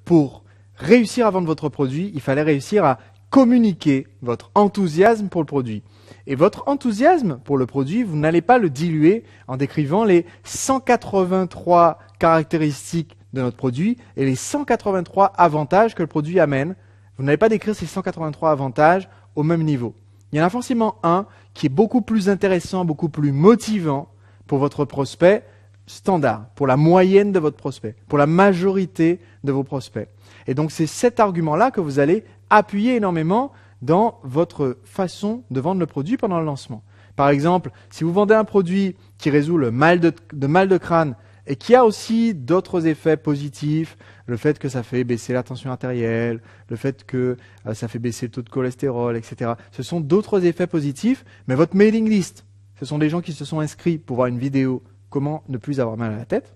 pour réussir à vendre votre produit, il fallait réussir à communiquer votre enthousiasme pour le produit. Et votre enthousiasme pour le produit, vous n'allez pas le diluer en décrivant les 183 caractéristiques de notre produit et les 183 avantages que le produit amène. Vous n'allez pas décrire ces 183 avantages au même niveau. Il y en a forcément un qui est beaucoup plus intéressant, beaucoup plus motivant pour votre prospect standard, pour la moyenne de votre prospect, pour la majorité de vos prospects. Et donc c'est cet argument-là que vous allez appuyer énormément dans votre façon de vendre le produit pendant le lancement. Par exemple, si vous vendez un produit qui résout le mal de crâne et qui a aussi d'autres effets positifs, le fait que ça fait baisser la tension artérielle, le fait que ça fait baisser le taux de cholestérol, etc. Ce sont d'autres effets positifs, mais votre mailing list, ce sont des gens qui se sont inscrits pour voir une vidéo « Comment ne plus avoir mal à la tête ?»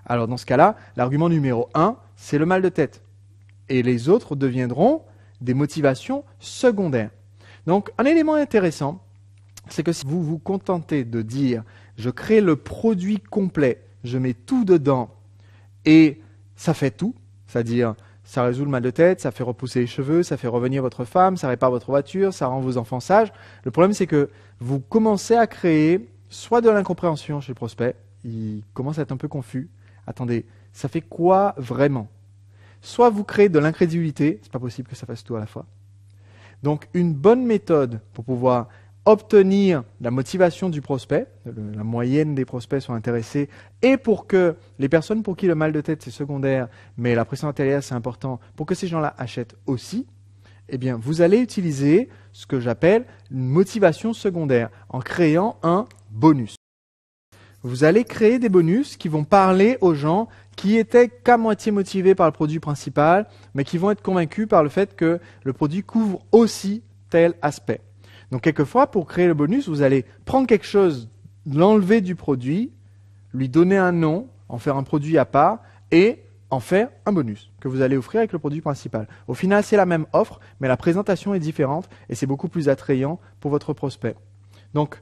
Alors dans ce cas-là, l'argument numéro 1, c'est le mal de tête. Et les autres deviendront des motivations secondaires. Donc un élément intéressant, c'est que si vous vous contentez de dire « Je crée le produit complet », je mets tout dedans et ça fait tout, c'est-à-dire ça résout le mal de tête, ça fait repousser les cheveux, ça fait revenir votre femme, ça répare votre voiture, ça rend vos enfants sages. Le problème, c'est que vous commencez à créer soit de l'incompréhension chez le prospect, il commence à être un peu confus. Attendez, ça fait quoi vraiment? Soit vous créez de l'incrédulité, c'est pas possible que ça fasse tout à la fois. Donc une bonne méthode pour pouvoir obtenir la motivation du prospect, la moyenne des prospects sont intéressés, et pour que les personnes pour qui le mal de tête c'est secondaire, mais la pression artérielle c'est important, pour que ces gens-là achètent aussi, eh bien vous allez utiliser ce que j'appelle une motivation secondaire en créant un bonus. Vous allez créer des bonus qui vont parler aux gens qui étaient qu'à moitié motivés par le produit principal, mais qui vont être convaincus par le fait que le produit couvre aussi tel aspect. Donc quelquefois, pour créer le bonus, vous allez prendre quelque chose, l'enlever du produit, lui donner un nom, en faire un produit à part, et en faire un bonus que vous allez offrir avec le produit principal. Au final, c'est la même offre, mais la présentation est différente et c'est beaucoup plus attrayant pour votre prospect. Donc,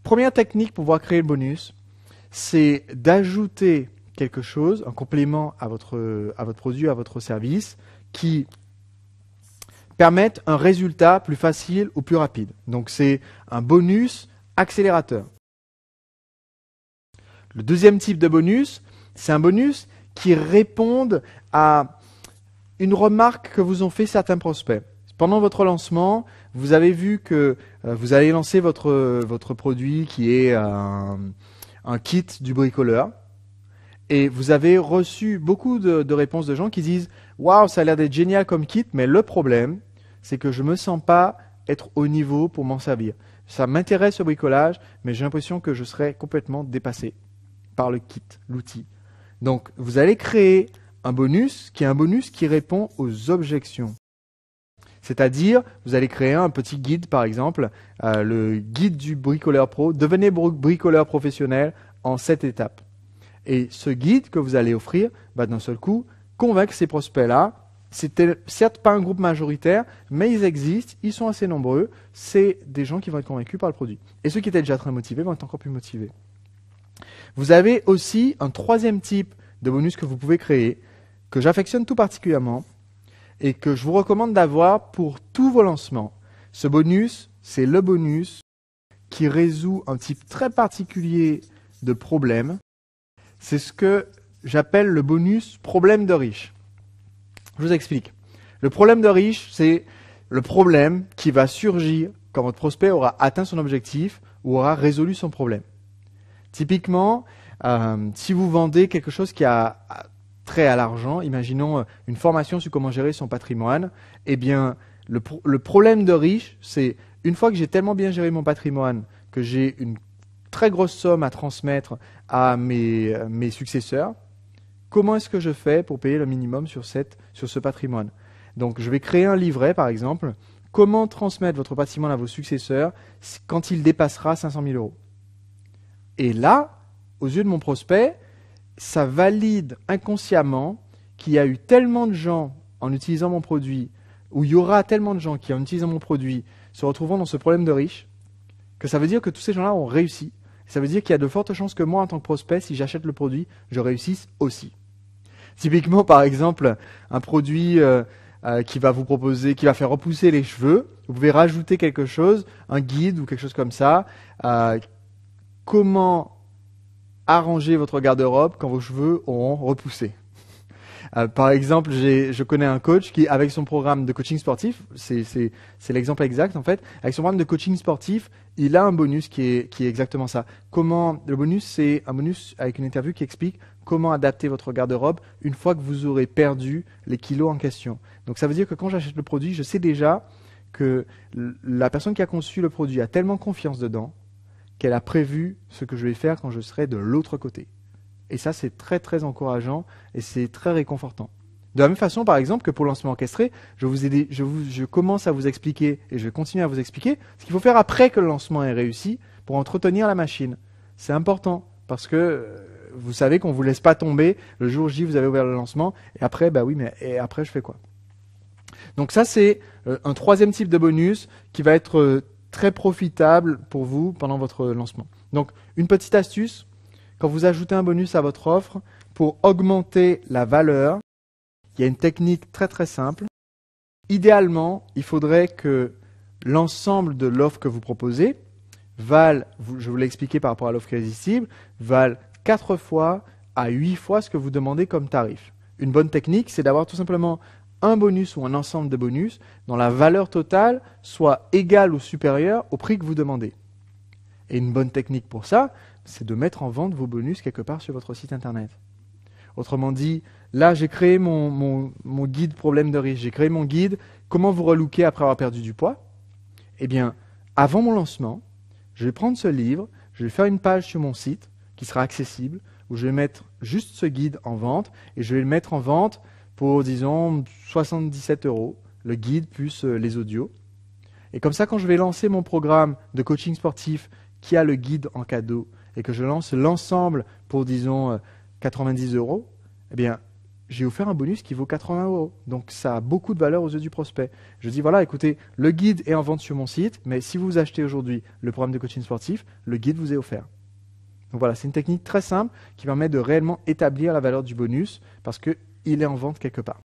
première technique pour pouvoir créer le bonus, c'est d'ajouter quelque chose, un complément à votre produit, à votre service, qui permettent un résultat plus facile ou plus rapide. Donc c'est un bonus accélérateur. Le deuxième type de bonus, c'est un bonus qui répond à une remarque que vous ont fait certains prospects. Pendant votre lancement, vous avez vu que vous allez lancer votre produit qui est un kit du bricoleur. Et vous avez reçu beaucoup de réponses de gens qui disent « Waouh, ça a l'air d'être génial comme kit, mais le problème, c'est que je ne me sens pas être au niveau pour m'en servir. Ça m'intéresse ce bricolage, mais j'ai l'impression que je serai complètement dépassé par le kit, l'outil. » Donc, vous allez créer un bonus qui répond aux objections. C'est-à-dire, vous allez créer un petit guide, par exemple, le guide du bricoleur pro, devenez bricoleur professionnel en 7 étapes. Et ce guide que vous allez offrir va d'un seul coup convaincre ces prospects-là. C'était certes pas un groupe majoritaire, mais ils existent, ils sont assez nombreux. C'est des gens qui vont être convaincus par le produit. Et ceux qui étaient déjà très motivés vont être encore plus motivés. Vous avez aussi un troisième type de bonus que vous pouvez créer, que j'affectionne tout particulièrement et que je vous recommande d'avoir pour tous vos lancements. Ce bonus, c'est le bonus qui résout un type très particulier de problème. C'est ce que j'appelle le bonus problème de riche. Je vous explique. Le problème de riche, c'est le problème qui va surgir quand votre prospect aura atteint son objectif ou aura résolu son problème. Typiquement, si vous vendez quelque chose qui a trait à l'argent, imaginons une formation sur comment gérer son patrimoine, eh bien, le problème de riche, c'est une fois que j'ai tellement bien géré mon patrimoine, que j'ai une très grosse somme à transmettre à mes successeurs, comment est-ce que je fais pour payer le minimum sur ce patrimoine? Donc, je vais créer un livret, par exemple. Comment transmettre votre patrimoine à vos successeurs quand il dépassera 500 000 euros? Et là, aux yeux de mon prospect, ça valide inconsciemment qu'il y a eu tellement de gens en utilisant mon produit, ou il y aura tellement de gens qui, en utilisant mon produit, se retrouveront dans ce problème de riche, que ça veut dire que tous ces gens-là ont réussi. Ça veut dire qu'il y a de fortes chances que moi, en tant que prospect, si j'achète le produit, je réussisse aussi. Typiquement, par exemple, un produit qui va vous proposer, qui va faire repousser les cheveux, vous pouvez rajouter quelque chose, un guide ou quelque chose comme ça. Comment arranger votre garde-robe quand vos cheveux auront repoussé. Par exemple, je connais un coach qui, avec son programme de coaching sportif, c'est l'exemple exact en fait, avec son programme de coaching sportif, il a un bonus qui est exactement ça. Le bonus, c'est un bonus avec une interview qui explique comment adapter votre garde-robe une fois que vous aurez perdu les kilos en question. Donc ça veut dire que quand j'achète le produit, je sais déjà que la personne qui a conçu le produit a tellement confiance dedans qu'elle a prévu ce que je vais faire quand je serai de l'autre côté. Et ça, c'est très très encourageant et c'est très réconfortant. De la même façon, par exemple, que pour le lancement orchestré, je commence à vous expliquer, et je vais continuer à vous expliquer, ce qu'il faut faire après que le lancement ait réussi pour entretenir la machine. C'est important, parce que vous savez qu'on ne vous laisse pas tomber le jour J, vous avez ouvert le lancement, et après, bah oui, mais et après, je fais quoi? Donc ça, c'est un troisième type de bonus qui va être très profitable pour vous pendant votre lancement. Donc, une petite astuce, quand vous ajoutez un bonus à votre offre, pour augmenter la valeur, il y a une technique très très simple. Idéalement, il faudrait que l'ensemble de l'offre que vous proposez vale, je vous l'ai expliqué par rapport à l'offre irrésistible, vale 4 fois à 8 fois ce que vous demandez comme tarif. Une bonne technique, c'est d'avoir tout simplement un bonus ou un ensemble de bonus dont la valeur totale soit égale ou supérieure au prix que vous demandez. Et une bonne technique pour ça, c'est de mettre en vente vos bonus quelque part sur votre site internet. Autrement dit, là j'ai créé mon guide problème de riche, j'ai créé mon guide comment vous relooker après avoir perdu du poids. Eh bien, avant mon lancement, je vais prendre ce livre, je vais faire une page sur mon site qui sera accessible, où je vais mettre juste ce guide en vente, et je vais le mettre en vente pour, disons, 77 €, le guide plus les audios. Et comme ça, quand je vais lancer mon programme de coaching sportif qui a le guide en cadeau, et que je lance l'ensemble pour, disons, 90 €, eh bien, j'ai offert un bonus qui vaut 80 €. Donc, ça a beaucoup de valeur aux yeux du prospect. Je dis, voilà, écoutez, le guide est en vente sur mon site, mais si vous achetez aujourd'hui le programme de coaching sportif, le guide vous est offert. Donc voilà, c'est une technique très simple qui permet de réellement établir la valeur du bonus parce qu'il est en vente quelque part.